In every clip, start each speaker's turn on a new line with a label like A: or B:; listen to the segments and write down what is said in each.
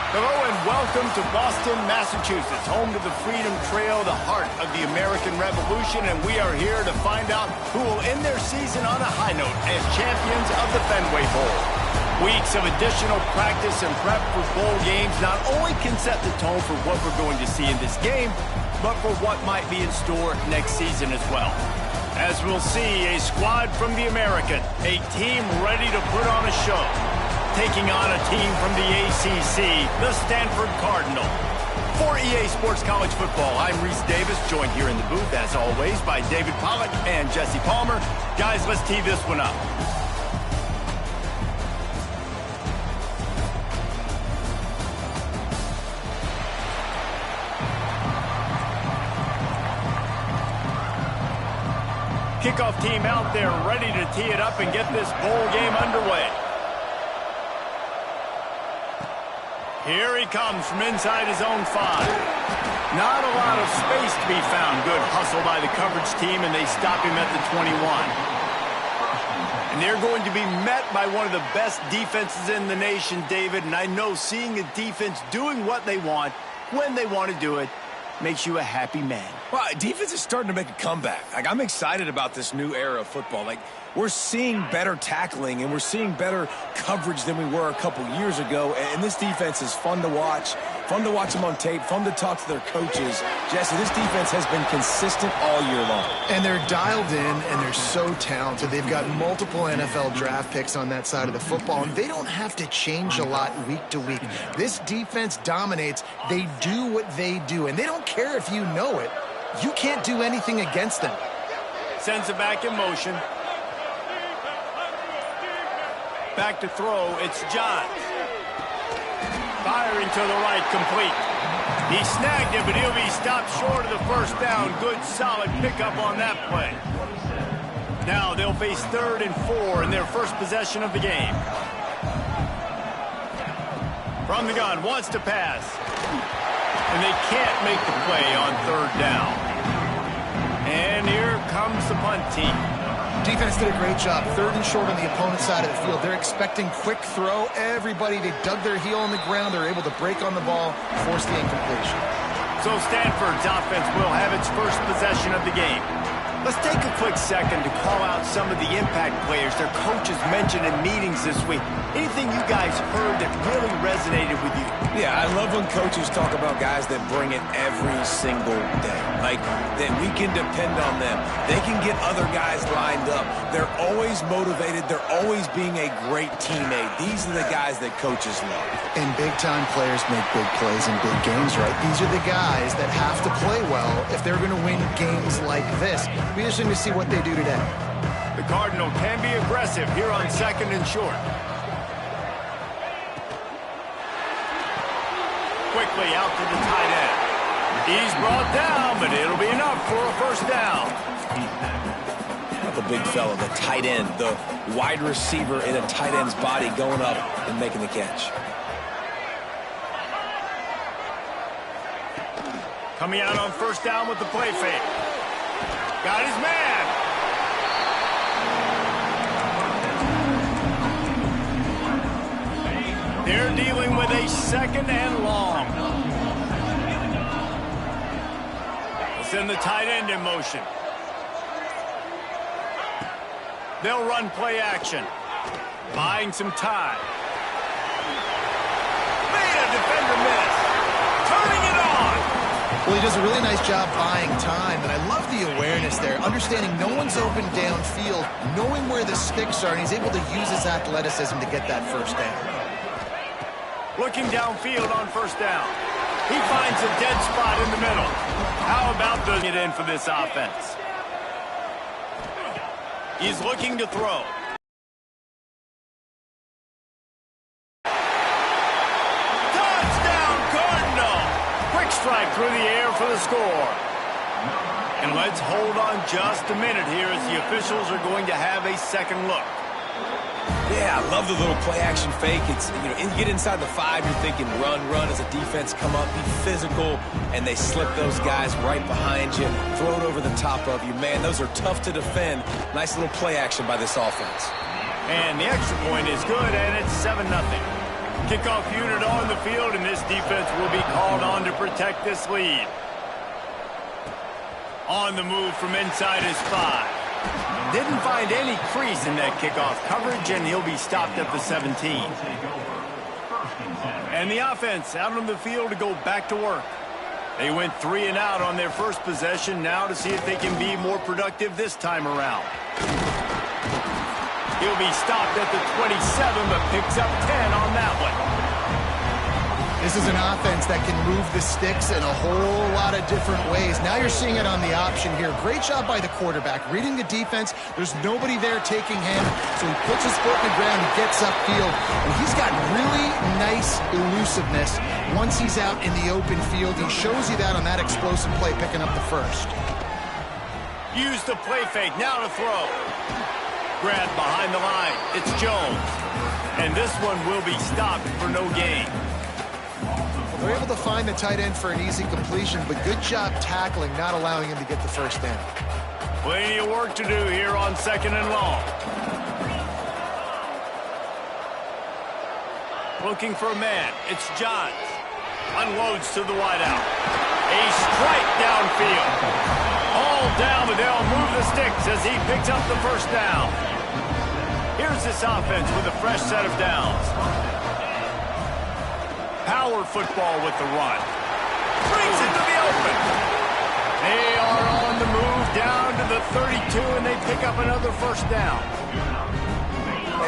A: Hello and welcome to Boston, Massachusetts, home to the Freedom Trail, the heart of the American Revolution, and we are here to find out who will end their season on a high note as champions of the Fenway Bowl. Weeks of additional practice and prep for bowl games not only can set the tone for what we're going to see in this game, but for what might be in store next season as well. As we'll see, a squad from the American, a team ready to put on a show, taking on a team from the ACC, the Stanford Cardinal. For EA Sports College Football, I'm Reese Davis, joined here in the booth, as always, by David Pollack and Jesse Palmer. Guys, let's tee this one up. Kickoff team out there ready to tee it up and get this bowl game underway. Here he comes from inside his own 5. Not a lot of space to be found. Good hustle by the coverage team, and they stop him at the 21. And they're going to be met by one of the best defenses in the nation, David. And I know seeing a defense doing what they want, when they want to do it, makes you a happy man.
B: Well, defense is starting to make a comeback. I'm excited about this new era of football. We're seeing better tackling, and we're seeing better coverage than we were a couple years ago. And this defense is fun to watch them on tape, fun to talk to their coaches. Jesse, this defense has been consistent all year long.
C: And they're dialed in, and they're so talented. They've got multiple NFL draft picks on that side of the football, and they don't have to change a lot week to week. This defense dominates. They do what they do, and they don't care if you know it. You can't do anything against them.
A: Sends it back in motion. Back to throw, it's Johns. Firing to the right, complete. He snagged it, but he'll be stopped short of the first down. Good, solid pickup on that play. Now they'll face 3rd and 4 in their first possession of the game. From the gun, wants to pass. And they can't make the play on 3rd down. And here comes the punt team.
C: Defense did a great job. 3rd and short on the opponent's side of the field. They're expecting quick throw. Everybody, they dug their heel on the ground. They're able to break on the ball, force the incompletion.
A: So Stanford's offense will have its first possession of the game. Let's take a quick second to call out some of the impact players their coaches mentioned in meetings this week. Anything you guys heard that really resonated with you?
B: Yeah, I love when coaches talk about guys that bring it every single day. That we can depend on them. They can get other guys lined up. They're always motivated. They're always being a great teammate. These are the guys that coaches love.
C: And big-time players make big plays in big games, right? These are the guys that have to play well if they're going to win games like this. Be interesting to see what they do today.
A: The Cardinal can be aggressive here on 2nd and short. Quickly out to the tight end. He's brought down, but it'll be enough for a first down.
B: The big fella, the tight end, the wide receiver in a tight end's body going up and making the catch.
A: Coming out on 1st down with the play fake. Got his man. They're dealing with a 2nd and long. Send the tight end in motion. They'll run play action. Buying some time. Made a defender miss. Turning it on.
C: Well, he does a really nice job buying time, and I love the awareness there. Understanding no one's open downfield, knowing where the sticks are, and he's able to use his athleticism to get that first down.
A: Looking downfield on 1st down. He finds a dead spot in the middle. How about it in for this offense? He's looking to throw. Touchdown, Cardinal! Quick strike through the air for the score. And let's hold on just a minute here as the officials are going to have a second look.
B: Yeah, I love the little play-action fake. It's, you get inside the 5, you're thinking run as a defense, come up, be physical, and they slip those guys right behind you, throw it over the top of you. Man, those are tough to defend. Nice little play-action by this offense.
A: And the extra point is good, and it's 7-0. Kickoff unit on the field, and this defense will be called on to protect this lead. On the move from inside his 5. Didn't find any crease in that kickoff coverage, and he'll be stopped at the 17. And the offense out on the field to go back to work. They went 3 and out on their first possession, now to see if they can be more productive this time around. He'll be stopped at the 27, but picks up 10 on that one.
C: This is an offense that can move the sticks in a whole lot of different ways. Now you're seeing it on the option here. Great job by the quarterback. Reading the defense, there's nobody there taking him, so he puts his foot in the ground, he gets upfield, and he's got really nice elusiveness. Once he's out in the open field, he shows you that on that explosive play, picking up the first.
A: Use the play fake, now to throw. Grab behind the line, it's Jones. And this one will be stopped for no gain.
C: They're able to find the tight end for an easy completion, but good job tackling, not allowing him to get the first down.
A: Plenty of work to do here on 2nd and long. Looking for a man, it's Johns. Unloads to the wideout. A strike downfield. All down, but they'll move the sticks as he picks up the first down. Here's this offense with a fresh set of downs. Power football with the run. Brings it to the open. They are on the move down to the 32, and they pick up another first down.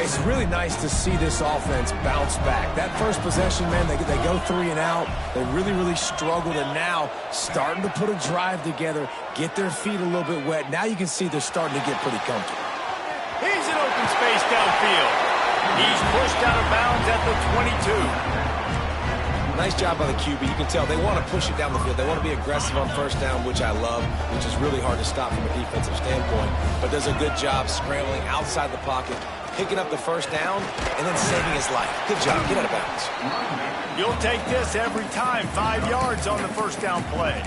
B: It's really nice to see this offense bounce back. That first possession, man, they go 3 and out. They really struggled, and now starting to put a drive together, get their feet a little bit wet. Now you can see they're starting to get pretty comfortable.
A: He's in open space downfield. He's pushed out of bounds at the 22.
B: Nice job by the QB. You can tell they want to push it down the field. They want to be aggressive on first down, which I love, which is really hard to stop from a defensive standpoint. But does a good job scrambling outside the pocket, picking up the first down, and then saving his life. Good job. Get out of bounds.
A: You'll take this every time. 5 yards on the first down play.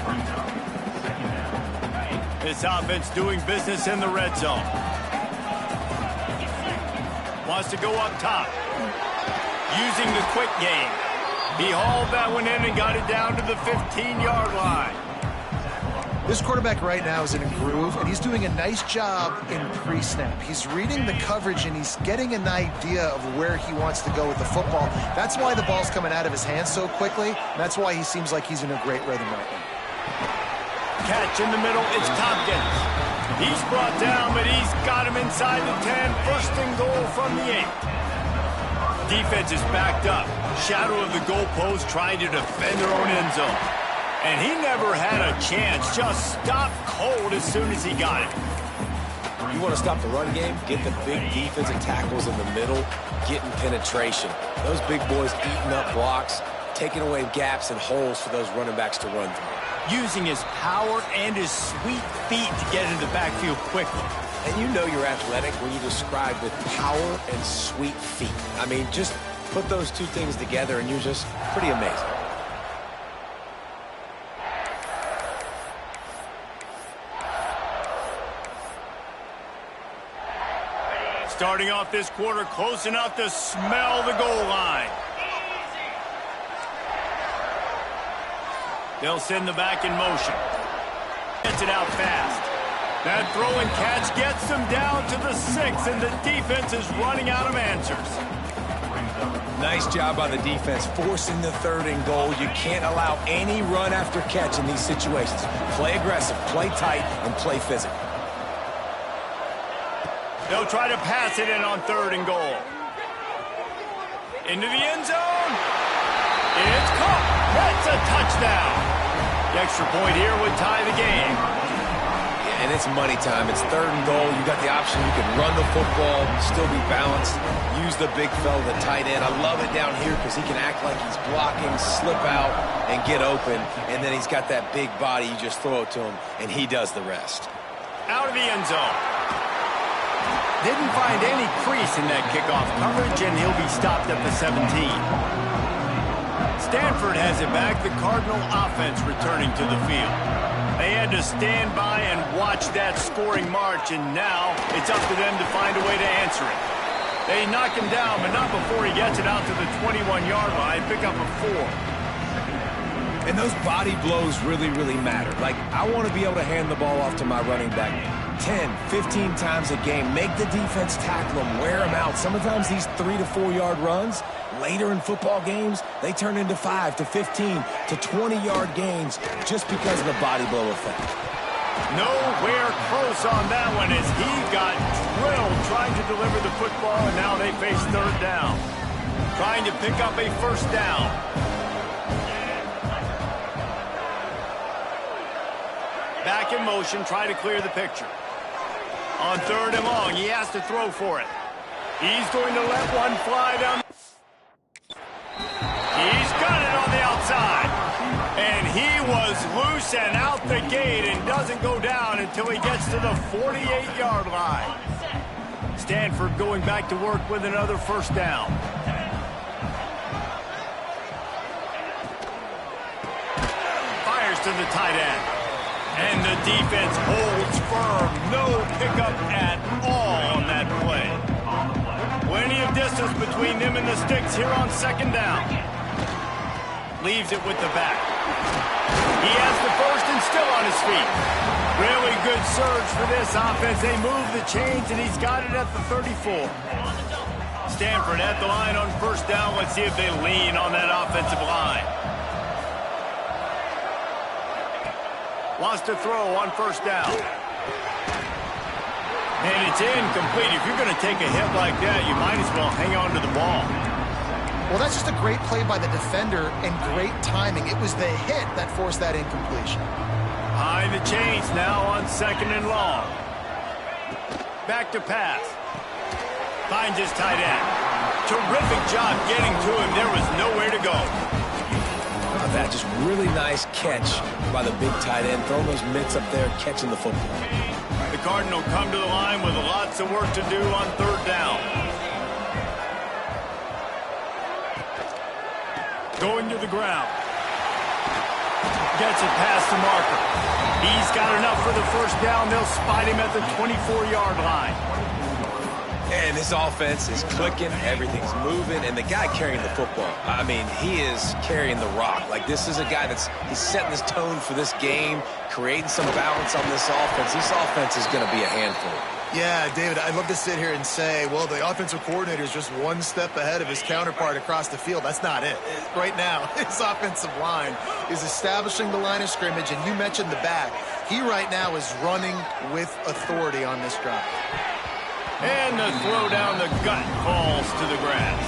A: This offense doing business in the red zone. Wants to go up top. Using the quick game. He hauled that one in and got it down to the 15-yard line.
C: This quarterback right now is in a groove, and he's doing a nice job in pre-snap. He's reading the coverage, and he's getting an idea of where he wants to go with the football. That's why the ball's coming out of his hands so quickly, and that's why he seems like he's in a great rhythm right now.
A: Catch in the middle, it's Tompkins. He's brought down, but he's got him inside the 10. First and goal from the 8. Defense is backed up. Shadow of the goalpost trying to defend their own end zone. And he never had a chance. Just stopped cold as soon as he got it.
B: You want to stop the run game? Get the big defensive tackles in the middle, getting penetration. Those big boys eating up blocks, taking away gaps and holes for those running backs to run through.
A: Using his power and his sweet feet to get into the backfield quickly.
B: And you know you're athletic when you describe with power and sweet feet. I mean, just put those two things together and you're just pretty amazing.
A: Starting off this quarter close enough to smell the goal line. They'll send the back in motion. Gets it out fast. That throw and catch gets them down to the 6, and the defense is running out of answers.
B: Nice job by the defense, forcing the 3rd and goal. You can't allow any run after catch in these situations. Play aggressive, play tight, and play physical.
A: They'll try to pass it in on 3rd and goal. Into the end zone. It's caught. That's a touchdown. The extra point here would tie the game.
B: And it's money time. It's 3rd and goal. You got the option. You can run the football, still be balanced, use the big fella, the tight end. I love it down here because he can act like he's blocking, slip out, and get open. And then he's got that big body. You just throw it to him, and he does the rest.
A: Out of the end zone. Didn't find any crease in that kickoff coverage, and he'll be stopped at the 17. Stanford has it back. The Cardinal offense returning to the field. They had to stand by and watch that scoring march, and now it's up to them to find a way to answer it. They knock him down, but not before he gets it out to the 21-yard line. Pick up a 4.
B: And those body blows really, really matter. Like, I want to be able to hand the ball off to my running back 10, 15 times a game. Make the defense tackle him, wear him out. Sometimes these 3 to 4 yard runs, later in football games, they turn into 5 to 15 to 20-yard gains just because of the body blow effect.
A: Nowhere close on that one as he got drilled trying to deliver the football, and now they face third down. Trying to pick up a first down. Back in motion, try to clear the picture. On third and long, he has to throw for it. He's going to let one fly down. He's got it on the outside. And he was loose and out the gate and doesn't go down until he gets to the 48-yard line. Stanford going back to work with another first down. Fires to the tight end. And the defense holds firm. No pickup at all on that play. Plenty of distance between them and the sticks here on second down. Leaves it with the back. He has the first and still on his feet. Really good surge for this offense. They move the chains, and he's got it at the 34. Stanford at the line on first down. Let's see if they lean on that offensive line. Wants to throw on first down. And it's incomplete. If you're going to take a hit like that, you might as well hang on to the ball.
C: Well, that's just a great play by the defender and great timing. It was the hit that forced that incompletion.
A: Behind the chains now on second and long. Back to pass. Finds his tight end. Terrific job getting to him. There was nowhere to go.
B: That just really nice catch by the big tight end, throwing those mitts up there, catching the football.
A: The Cardinal come to the line with lots of work to do on third down. Going to the ground. Gets it past the marker. He's got enough for the first down. They'll spot him at the 24-yard line.
B: And this offense is clicking, everything's moving, and the guy carrying the football, I mean, he is carrying the rock. Like, this is a guy he's setting this tone for this game, creating some balance on this offense. This offense is going to be a handful.
C: Yeah, David, I'd love to sit here and say, well, the offensive coordinator is just one step ahead of his counterpart across the field. That's not it. Right now, his offensive line is establishing the line of scrimmage, and you mentioned the back. He right now is running with authority on this drive.
A: And the throw down the gut falls to the grass.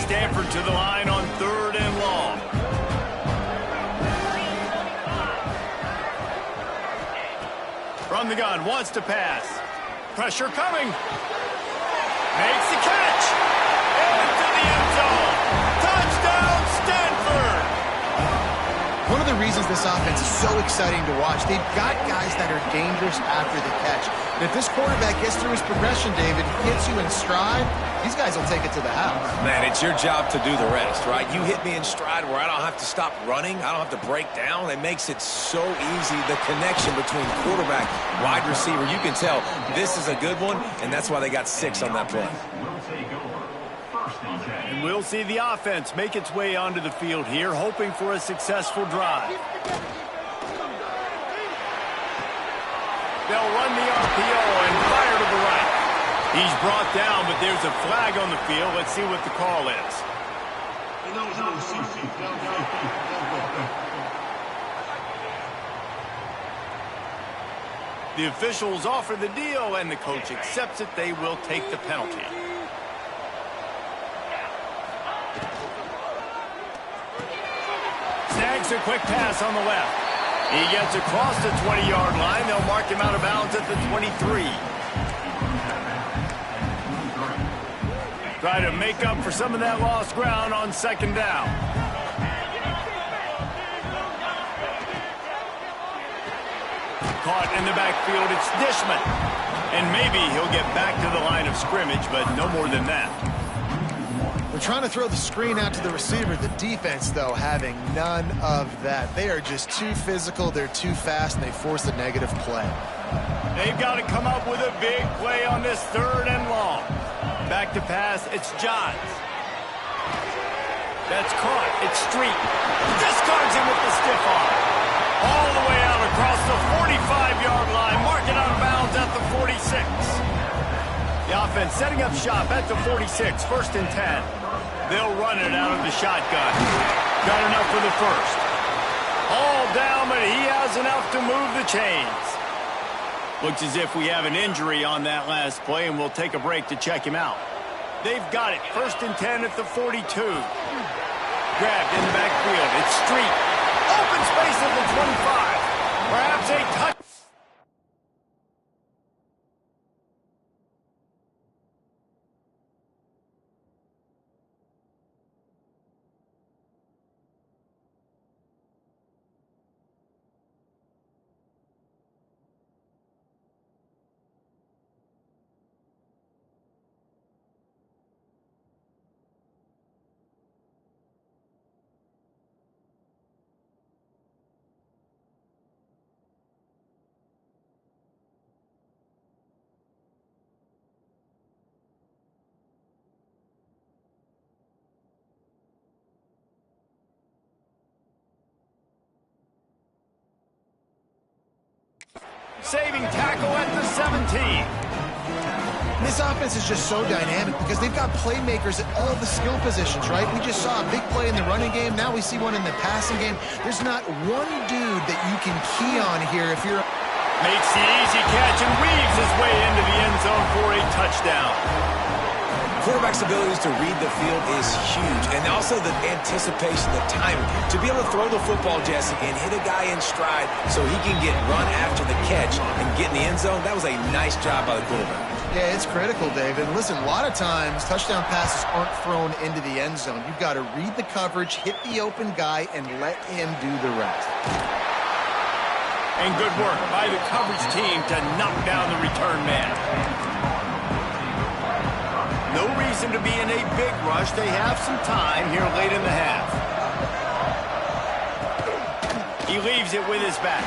A: Stanford to the line on third and long. From the gun, wants to pass. Pressure coming. Makes the catch. Into the end zone. Touchdown, Stanford.
C: One of the reasons this offense is so exciting to watch, they've got guys that are dangerous after the catch. And if this quarterback gets through his progression, David, hits you in stride, these guys will take it to the house.
B: Man, it's your job to do the rest, right? You hit me in stride where I don't have to stop running. I don't have to break down. It makes it so easy. The connection between quarterback, wide receiver, you can tell this is a good one, and that's why they got 6 on that play.
A: And we'll see the offense make its way onto the field here, hoping for a successful drive. They'll run the RPO and fire to the right. He's brought down, but there's a flag on the field. Let's see what the call is. The officials offer the deal, and the coach accepts it. They will take the penalty. Snags a quick pass on the left. He gets across the 20-yard line. They'll mark him out of bounds at the 23. Try to make up for some of that lost ground on second down. Caught in the backfield, it's Dishman. And maybe he'll get back to the line of scrimmage, but no more than that.
C: They're trying to throw the screen out to the receiver. The defense, though, having none of that. They are just too physical, they're too fast, and they force a negative play.
A: They've got to come up with a big play on this 3rd and long. Back to pass, it's Johns. That's caught, it's Street. Discards him with the stiff arm. All the way out across the 45-yard line, marking out of bounds at the 46. The offense setting up shop at the 46, 1st and 10. They'll run it out of the shotgun. Got enough for the first. All down, but he has enough to move the chains. Looks as if we have an injury on that last play, and we'll take a break to check him out. They've got it. 1st and 10 at the 42. Grabbed in the backfield. It's Street. Open space at the 25. Perhaps a touch. Saving tackle at the 17.
C: This offense is just so dynamic because they've got playmakers at all the skill positions, right? We just saw a big play in the running game. Now we see one in the passing game. There's not one dude that you can key on here if you're...
A: Makes the easy catch and weaves his way into the end zone for a touchdown.
B: Quarterback's abilities to read the field is huge, and also the anticipation, the timing. To be able to throw the football, Jesse, and hit a guy in stride so he can get run after the catch and get in the end zone, that was a nice job by the quarterback.
C: Yeah, it's critical, David. Listen, a lot of times, touchdown passes aren't thrown into the end zone. You've got to read the coverage, hit the open guy, and let him do the rest.
A: And good work by the coverage team to knock down the return man. No reason to be in a big rush. They have some time here late in the half. He leaves it with his back.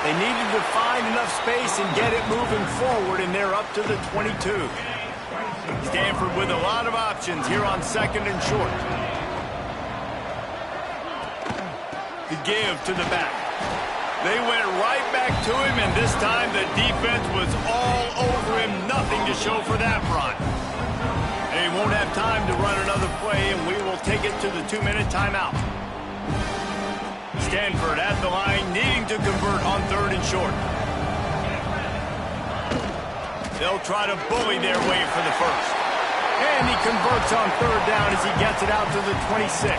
A: They needed to find enough space and get it moving forward, and they're up to the 22. Stanford with a lot of options here on 2nd and short. The give to the back. They went right back to him, and this time the defense was all over him. Nothing to show for that run. They won't have time to run another play, and we will take it to the 2-minute timeout. Stanford at the line, needing to convert on 3rd and short. They'll try to bully their way for the first. And he converts on 3rd down as he gets it out to the 26.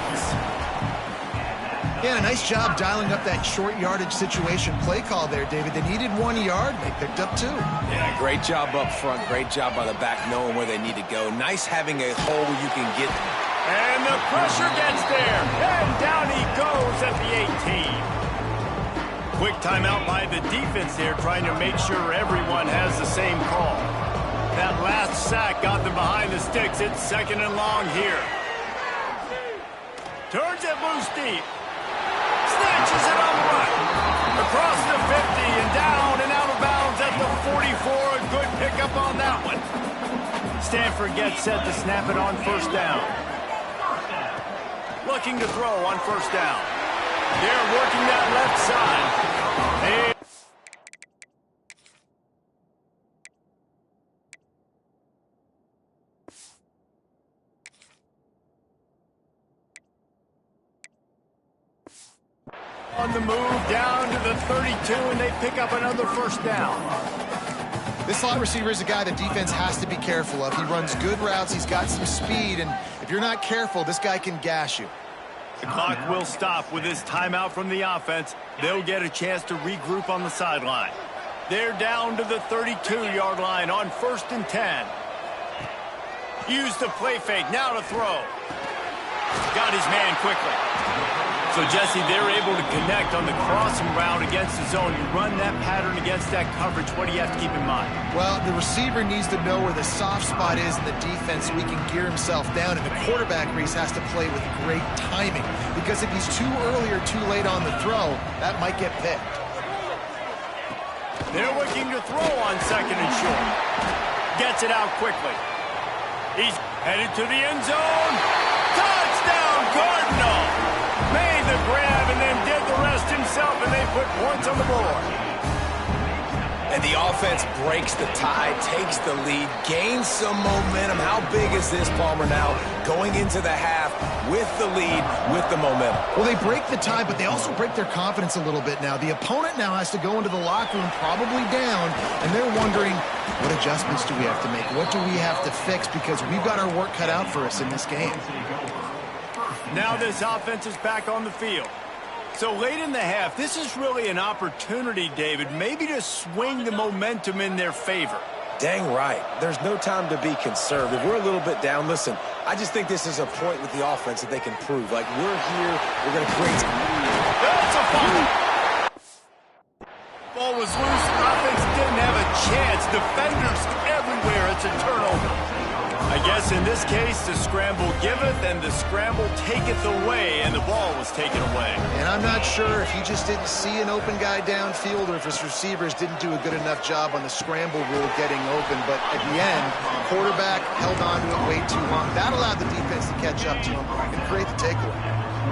C: Yeah, nice job dialing up that short yardage situation play call there, David. They needed 1 yard, and they picked up 2.
B: Yeah, great job up front. Great job by the back knowing where they need to go. Nice having a hole where you can get.
A: And the pressure gets there. And down he goes at the 18. Quick timeout by the defense there, trying to make sure everyone has the same call. That last sack got them behind the sticks. It's 2nd and long here. Turns it loose deep. Snatches it on the run. Across the 50 and down and out of bounds at the 44. A good pickup on that one. Stanford gets set to snap it on 1st down. Looking to throw on 1st down. They're working that left side. On the move down to the 32, and they pick up another 1st down.
C: This slot receiver is a guy the defense has to be careful of. He runs good routes. He's got some speed, and if you're not careful, this guy can gash you.
A: The clock will stop with this timeout from the offense. They'll get a chance to regroup on the sideline. They're down to the 32-yard line on 1st and 10. Use the play fake, now to throw. Got his man quickly. So, Jesse, they're able to connect on the crossing route against the zone. You run that pattern against that coverage. What do you have to keep in mind?
C: Well, the receiver needs to know where the soft spot is in the defense so he can gear himself down. And the quarterback, Reese, has to play with great timing. Because if he's too early or too late on the throw, that might get picked.
A: They're looking to throw on second and short. Gets it out quickly. He's headed to the end zone. Touchdown, Cardinal! Made the grab and then did the rest himself, and they put points on the board.
B: And the offense breaks the tie, takes the lead, gains some momentum. How big is this, Palmer, now going into the half with the lead, with the momentum?
C: Well, they break the tie, but they also break their confidence a little bit now. The opponent now has to go into the locker room probably down, and they're wondering, what adjustments do we have to make? What do we have to fix? Because we've got our work cut out for us in this game.
A: Now this offense is back on the field. So late in the half, this is really an opportunity, David, maybe to swing the momentum in their favor.
B: Dang right. There's no time to be conservative. We're a little bit down. Listen, I just think this is a point with the offense that they can prove. Like, we're here, we're going to create.
A: That's a foul. Ball was loose. Offense didn't have a chance. Defenders everywhere. It's a turnover. I guess in this case, the scramble giveth and the scramble taketh away, and the ball was taken away.
C: And I'm not sure if he just didn't see an open guy downfield or if his receivers didn't do a good enough job on the scramble rule getting open. But at the end, quarterback held on to it way too long. That allowed the defense to catch up to him and create the takeaway.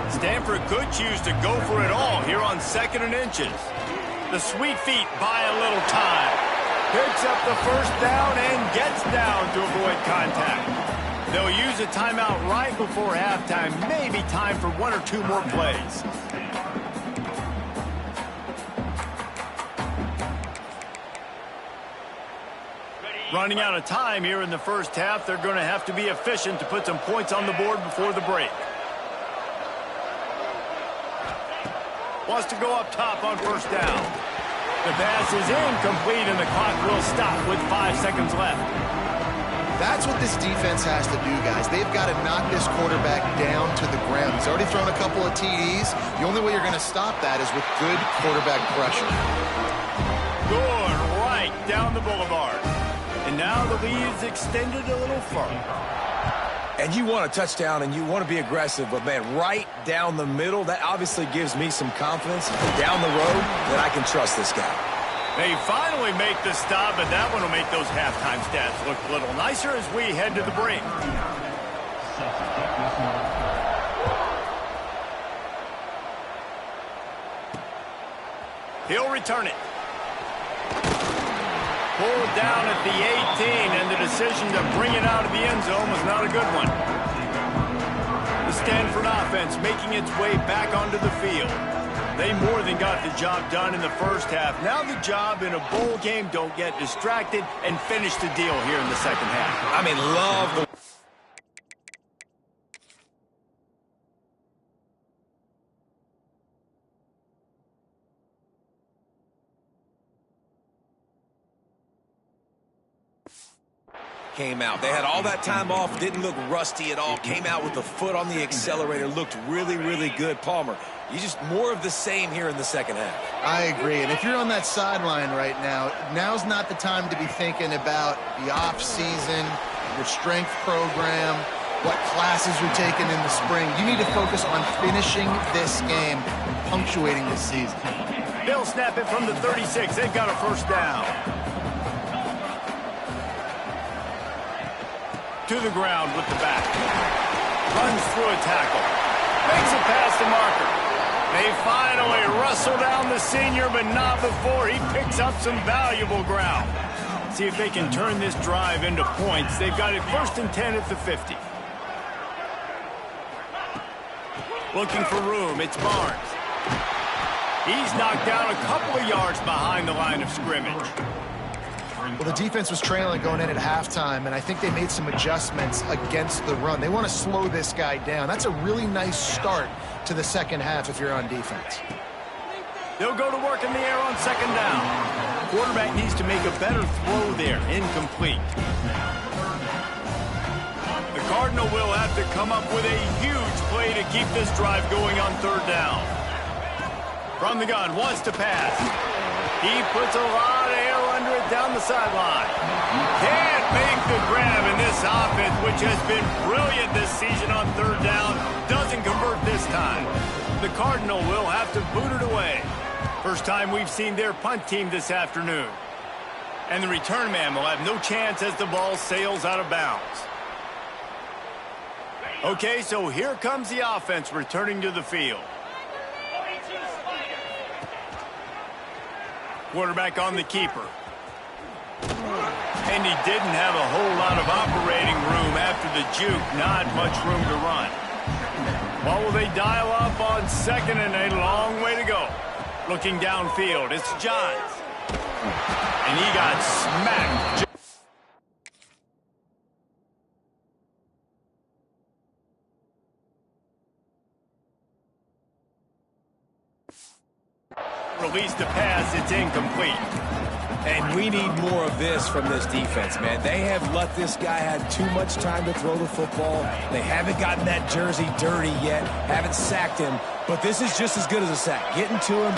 A: Stanford could choose to go for it all here on 2nd and inches. The sweet feet buy a little time. Picks up the first down and gets down to avoid contact. They'll use a timeout right before halftime. Maybe time for 1 or 2 more plays. Running out of time here in the first half. They're going to have to be efficient to put some points on the board before the break. Wants to go up top on first down. The pass is incomplete, and the clock will stop with 5 seconds left.
C: That's what this defense has to do, guys. They've got to knock this quarterback down to the ground. He's already thrown a couple of TDs. The only way you're going to stop that is with good quarterback pressure.
A: Good right down the boulevard. And now the lead is extended a little further.
B: And you want a touchdown and you want to be aggressive, but, man, right down the middle, that obviously gives me some confidence down the road that I can trust this guy.
A: They finally make the stop, but that one will make those halftime stats look a little nicer as we head to the break. He'll return it. Pulled down at the 18, and the decision to bring it out of the end zone was not a good one. The Stanford offense making its way back onto the field. They more than got the job done in the first half. Now the job in a bowl game, don't get distracted and finish the deal here in the second half.
B: I mean, love the... Came out. They had all that time off, didn't look rusty at all, came out with the foot on the accelerator, looked really, really good. Palmer, you just more of the same here in the second half.
C: I agree. And if you're on that sideline right now, now's not the time to be thinking about the off-season, your strength program, what classes you're taking in the spring. You need to focus on finishing this game and punctuating this season.
A: They'll snap it from the 36. They've got a first down. To the ground with the back. Runs through a tackle. Makes it past the marker. They finally wrestle down the senior, but not before he picks up some valuable ground. See if they can turn this drive into points. They've got it 1st and 10 at the 50. Looking for room. It's Barnes. He's knocked down a couple of yards behind the line of scrimmage.
C: Well, the defense was trailing going in at halftime, and I think they made some adjustments against the run. They want to slow this guy down. That's a really nice start to the second half if you're on defense.
A: They'll go to work in the air on 2nd down. Quarterback needs to make a better throw there. Incomplete. The Cardinal will have to come up with a huge play to keep this drive going on 3rd down. From the gun, wants to pass. He puts a lot of air under it down the sideline. Can't make the grab, and this offense, which has been brilliant this season on 3rd down, doesn't convert this time. The Cardinal will have to boot it away. First time we've seen their punt team this afternoon. And the return man will have no chance as the ball sails out of bounds. Okay, so here comes the offense returning to the field. Quarterback on the keeper. And he didn't have a whole lot of operating room after the juke. Not much room to run. What will they dial up on second and a long way to go? Looking downfield, it's Johns. And he got smacked. Released the pass, it's incomplete.
B: And we need more of this from this defense, man. They have let this guy have too much time to throw the football. They haven't gotten that jersey dirty yet, haven't sacked him, but this is just as good as a sack. Getting to him.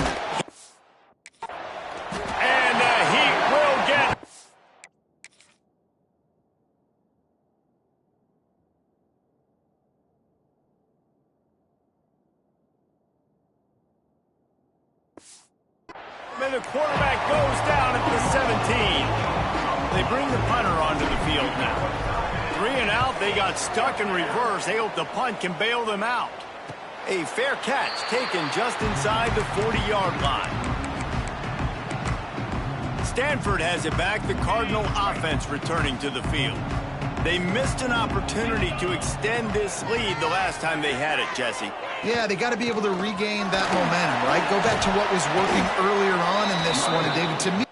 A: And he will get... And the quarterback goes down at the 17. They bring the punter onto the field now. 3 and out, they got stuck in reverse. They hope the punt can bail them out. A fair catch taken just inside the 40-yard line. Stanford has it back, the Cardinal offense returning to the field. They missed an opportunity to extend this lead the last time they had it, Jesse.
C: Yeah, they got to be able to regain that momentum, right? Go back to what was working earlier on in this one, and David, to me,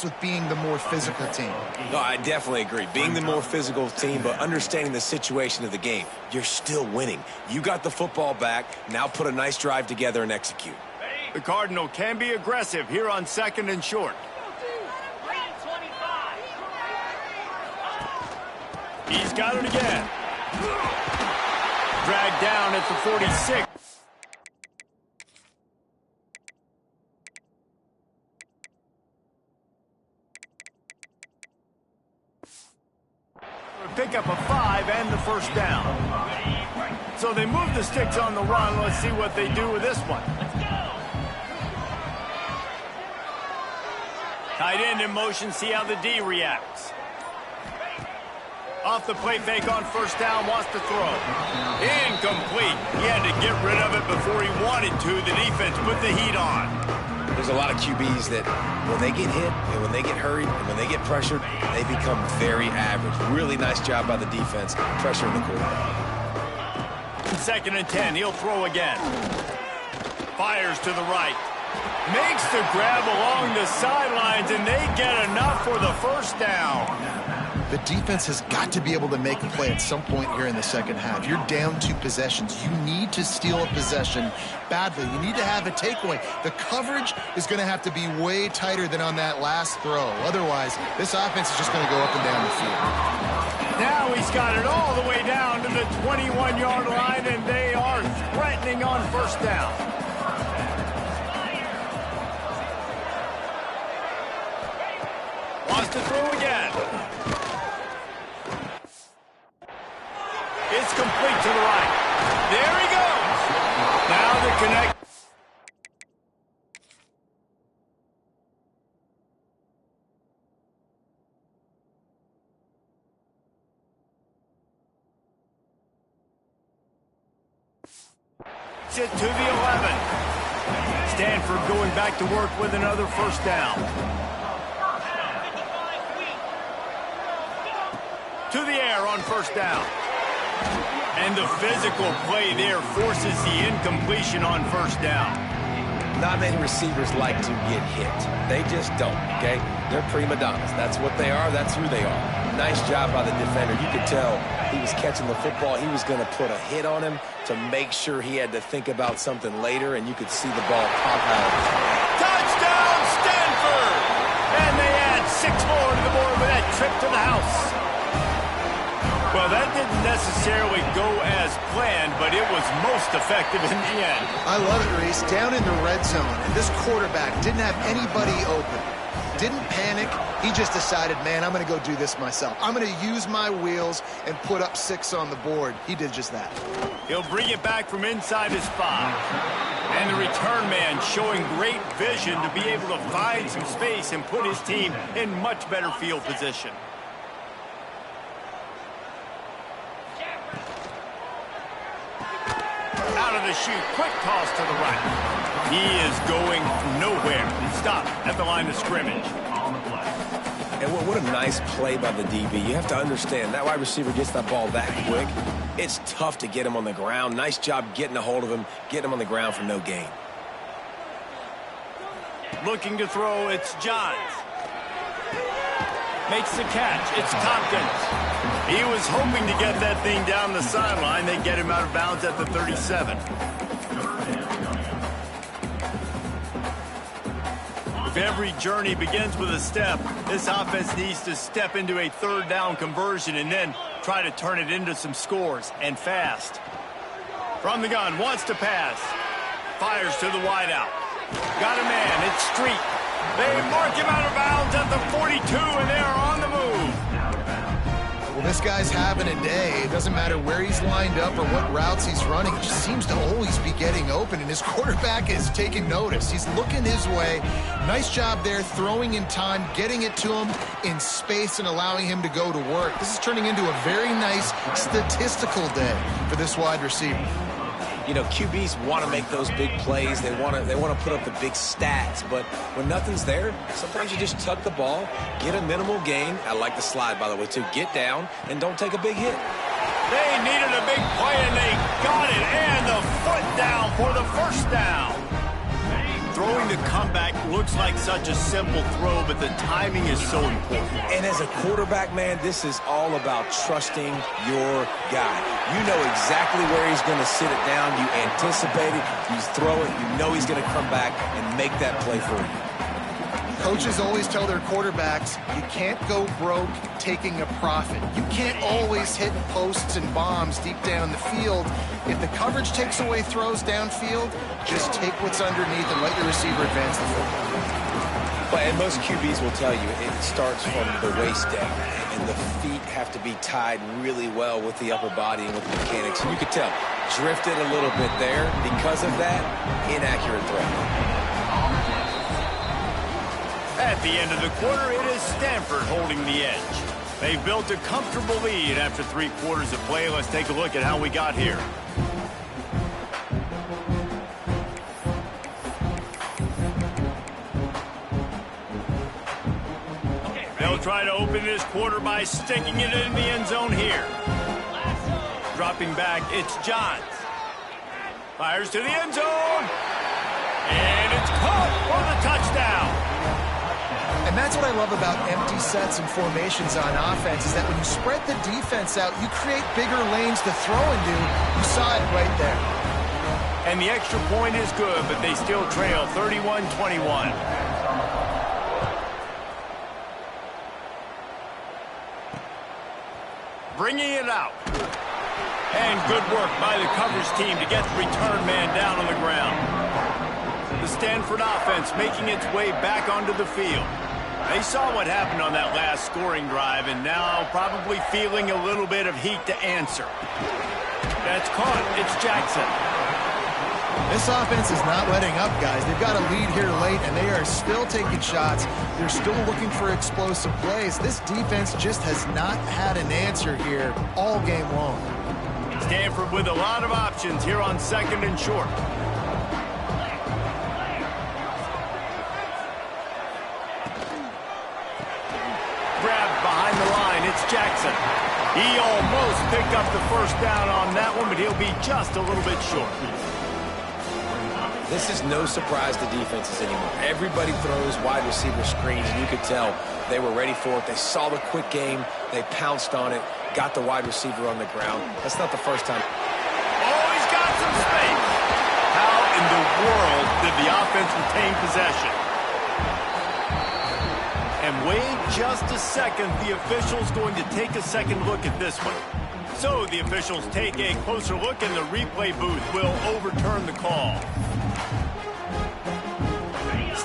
C: with being the more physical team.
B: No, I definitely agree. Being the more physical team, but understanding the situation of the game. You're still winning. You got the football back. Now put a nice drive together and execute.
A: The Cardinal can be aggressive here on second and short. He's got it again. Dragged down at the 46. Pick up a 5 and the first down. So they move the sticks on the run. Let's see what they do with this one. Tight end in motion, see how the D reacts. Off the play fake on first down, wants to throw. Incomplete. He had to get rid of it before he wanted to. The defense put the heat on.
B: There's a lot of QBs that when they get hit and when they get hurried and when they get pressured, they become very average. Really nice job by the defense, pressuring the quarterback.
A: Second and 10, he'll throw again. Fires to the right. Makes the grab along the sidelines, and they get enough for the first down.
C: The defense has got to be able to make a play at some point here in the second half. You're down 2 possessions. You need to steal a possession badly. You need to have a takeaway. The coverage is going to have to be way tighter than on that last throw. Otherwise, this offense is just going to go up and down the field.
A: Now he's got it all the way down to the 21-yard line, and they are threatening on first down. Wants to throw again. It's complete to the right. There he goes. Now the connect. It to the 11. Stanford going back to work with another first down. To the air on first down. And the physical play there forces the incompletion on first down.
B: Not many receivers like to get hit. They just don't, okay? They're prima donnas. That's what they are. That's who they are. Nice job by the defender. You could tell he was catching the football. He was going to put a hit on him to make sure he had to think about something later, and you could see the ball pop out.
A: Touchdown, Stanford! And they add 6 more to the board with that trip to the house. Well, that didn't necessarily go as planned, but it was most effective in the end.
C: I love it, Reese. Down in the red zone, and this quarterback didn't have anybody open. Didn't panic. He just decided, man, I'm going to go do this myself. I'm going to use my wheels and put up 6 on the board. He did just that.
A: He'll bring it back from inside his 5. And the return man showing great vision to be able to find some space and put his team in much better field position. Out of the chute, quick toss to the right. He is going nowhere. Stop at the line of scrimmage.
B: And what a nice play by the DB. You have to understand, that wide receiver gets that ball that quick. It's tough to get him on the ground. Nice job getting a hold of him, getting him on the ground for no gain.
A: Looking to throw, it's Johns. Makes the catch, it's Tompkins. He was hoping to get that thing down the sideline. They get him out of bounds at the 37. If every journey begins with a step, this offense needs to step into a 3rd down conversion and then try to turn it into some scores, and fast. From the gun, wants to pass. Fires to the wideout. Got a man, it's Street. They mark him out of bounds at the 42, and they are on the move.
C: Well, this guy's having a day. It doesn't matter where he's lined up or what routes he's running. He just seems to always be getting open, and his quarterback is taking notice. He's looking his way. Nice job there, throwing in time, getting it to him in space and allowing him to go to work. This is turning into a very nice statistical day for this wide receiver.
B: You know, QBs want to make those big plays. They want to put up the big stats. But when nothing's there, sometimes you just tuck the ball, get a minimal gain. I like the slide, by the way, too. Get down and don't take a big hit.
A: They needed a big play, and they got it. And the foot down for the 1st down. Throwing the comeback looks like such a simple throw, but the timing is so important.
B: And as a quarterback, man, this is all about trusting your guy. You know exactly where he's going to sit it down. You anticipate it. You throw it. You know he's going to come back and make that play for you.
C: Coaches always tell their quarterbacks, you can't go broke taking a profit. You can't always hit posts and bombs deep down the field. If the coverage takes away throws downfield, just take what's underneath and let your receiver advance the football.
B: But and most QBs will tell you it starts from the waist down, and the feet have to be tied really well with the upper body and with the mechanics. And you could tell, drifted a little bit there. Because of that, inaccurate throw.
A: At the end of the quarter, it is Stanford holding the edge. They've built a comfortable lead after 3 quarters of play. Let's take a look at how we got here. They'll try to open this quarter by sticking it in the end zone here. Dropping back, it's Johns. Fires to the end zone. And it's caught for the touchdown.
C: And that's what I love about empty sets and formations on offense, is that when you spread the defense out, you create bigger lanes to throw into. You saw it right there.
A: And the extra point is good, but they still trail 31-21. Bringing it out. And good work by the coverage team to get the return man down on the ground. The Stanford offense making its way back onto the field. They saw what happened on that last scoring drive, and now probably feeling a little bit of heat to answer. That's caught. It's Jackson.
C: This offense is not letting up, guys. They've got a lead here late, and they are still taking shots. They're still looking for explosive plays. This defense just has not had an answer here all game long.
A: Stanford with a lot of options here on 2nd and short. Grabbed behind the line, it's Jackson. He almost picked up the 1st down on that one, but he'll be just a little bit short.
B: This is no surprise to defenses anymore. Everybody throws wide receiver screens, and you could tell they were ready for it. They saw the quick game. They pounced on it, got the wide receiver on the ground. That's not the first time.
A: Oh, he's got some space. How in the world did the offense retain possession? And wait just a second. The official's going to take a second look at this one. So the officials take a closer look, and the replay booth will overturn the call.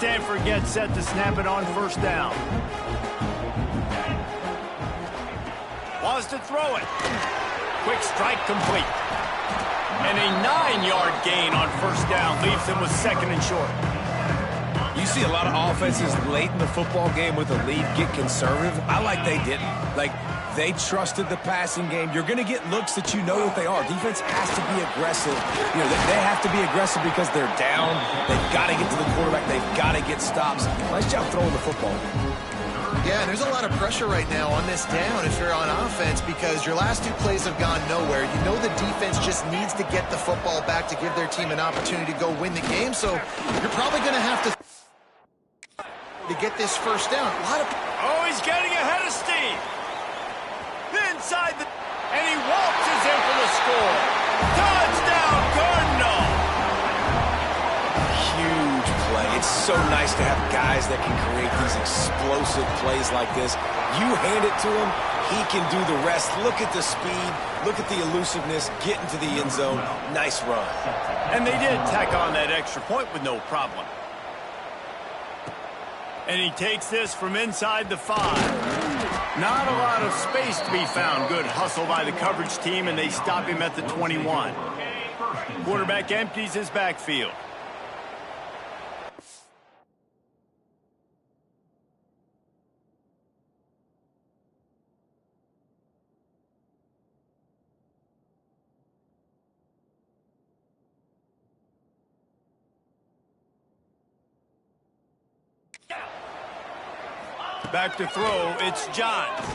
A: Stanford gets set to snap it on first down. Wants to throw it. Quick strike complete. And a 9-yard gain on first down leaves him with second and short.
B: You see a lot of offenses late in the football game with a lead get conservative. I like they didn't. Like, they trusted the passing game. You're going to get looks that you know what they are. Defense has to be aggressive. You know, they have to be aggressive because they're down. They've got to get to the quarterback. They've got to get stops. Nice job throwing the football.
C: Yeah, and there's a lot of pressure right now on this down if you're on offense because your last 2 plays have gone nowhere. You know the defense just needs to get the football back to give their team an opportunity to go win the game, so you're probably going to have to get this first down.
A: Oh, he's getting ahead of steam. Inside the... And he waltzes in for the score. Touchdown, Cardinal!
B: Huge play. It's so nice to have guys that can create these explosive plays like this. You hand it to him, he can do the rest. Look at the speed. Look at the elusiveness. Get into the end zone. Nice run.
A: And they did tack on that extra point with no problem. And he takes this from inside the 5. Not a lot of space to be found. Good hustle by the coverage team, and they stop him at the 21. Quarterback empties his backfield. Back to throw, it's Johns.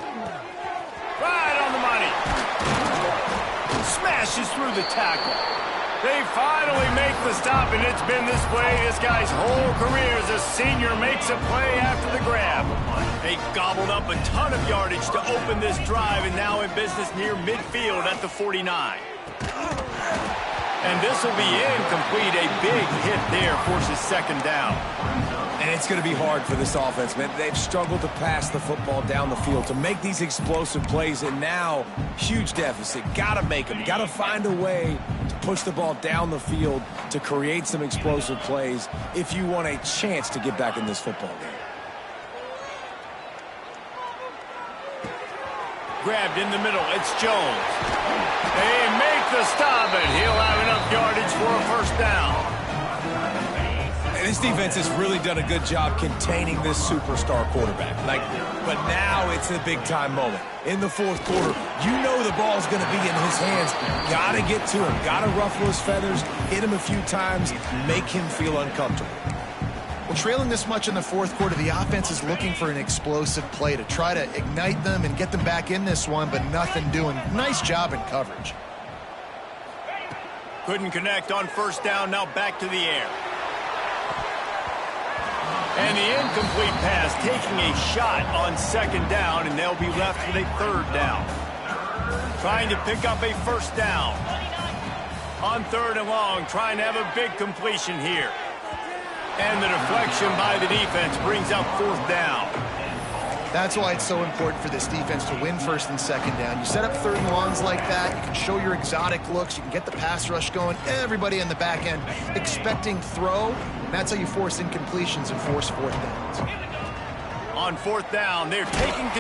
A: Right on the money. Smashes through the tackle. They finally make the stop, and it's been this way this guy's whole career as a senior makes a play after the grab. They gobbled up a ton of yardage to open this drive, and now in business near midfield at the 49. And this will be incomplete. A big hit there forces second down.
B: And it's going to be hard for this offense, man. They've struggled to pass the football down the field, to make these explosive plays, and now, huge deficit. Got to make them. Got to find a way to push the ball down the field to create some explosive plays if you want a chance to get back in this football game.
A: Grabbed in the middle, it's Jones. They make the stop, and he'll have enough yardage for a first down.
B: This defense has really done a good job containing this superstar quarterback. But now it's a big-time moment. In the fourth quarter, you know the ball's going to be in his hands. Got to get to him. Got to ruffle his feathers, hit him a few times, make him feel uncomfortable.
C: Well, trailing this much in the fourth quarter, the offense is looking for an explosive play to try to ignite them and get them back in this one, but nothing doing. Nice job in coverage.
A: Couldn't connect on first down, now back to the air. And the incomplete pass taking a shot on second down, and they'll be left with a third down. Trying to pick up a first down. On third and long, trying to have a big completion here. And the deflection by the defense brings up fourth down.
C: That's why it's so important for this defense to win first and second down. You set up third and longs like that, you can show your exotic looks, you can get the pass rush going, everybody in the back end expecting throw, and that's how you force incompletions and force fourth downs.
A: On fourth down, they're taking...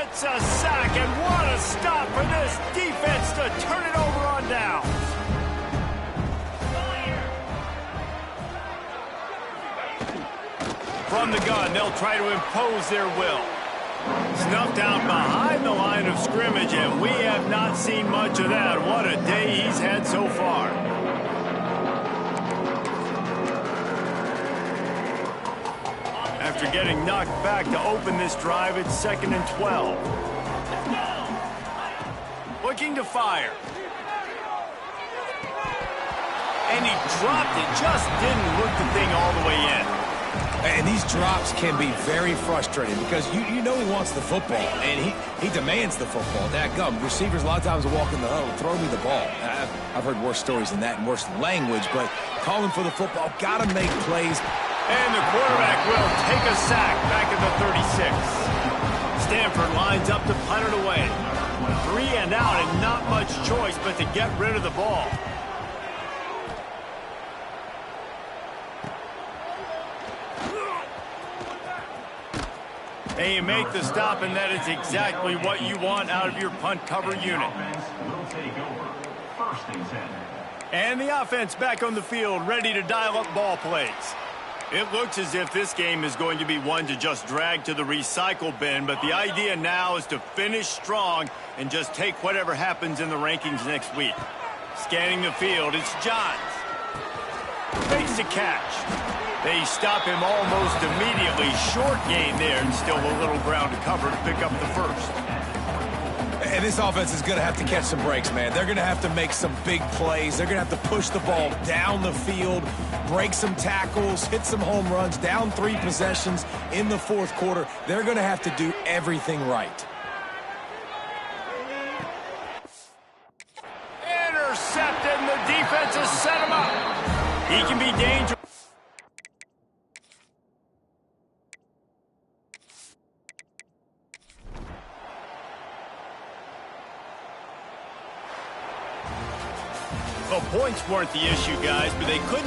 A: It's a sack, and what a stop for this defense to turn it over on down. From the gun, they'll try to impose their will. Snuffed out behind the line of scrimmage, and we have not seen much of that. What a day he's had so far. After getting knocked back to open this drive, it's 2nd and 12. Looking to fire. And he dropped it, just didn't look the thing all the way in.
B: And these drops can be very frustrating because you know he wants the football, and he demands the football. Dadgum, receivers a lot of times will walk in the huddle, throw me the ball. I've heard worse stories than that and worse language, but calling for the football, got to make plays.
A: And the quarterback will take a sack back at the 36. Stanford lines up to punt it away. 3 and out and not much choice but to get rid of the ball. And you make the stop, and that is exactly what you want out of your punt cover unit. And the offense back on the field, ready to dial up ball plays. It looks as if this game is going to be one to just drag to the recycle bin, but the idea now is to finish strong and just take whatever happens in the rankings next week. Scanning the field, it's Johns. Fakes a catch. They stop him almost immediately. Short gain there, and still a little ground to cover to pick up the first.
B: And this offense is going to have to catch some breaks, man. They're going to have to make some big plays. They're going to have to push the ball down the field, break some tackles, hit some home runs, down 3 possessions in the fourth quarter. They're going to have to do everything right.
A: Intercepted, and the defense has set him up. He can be dangerous. Well, points weren't the issue, guys, but they couldn't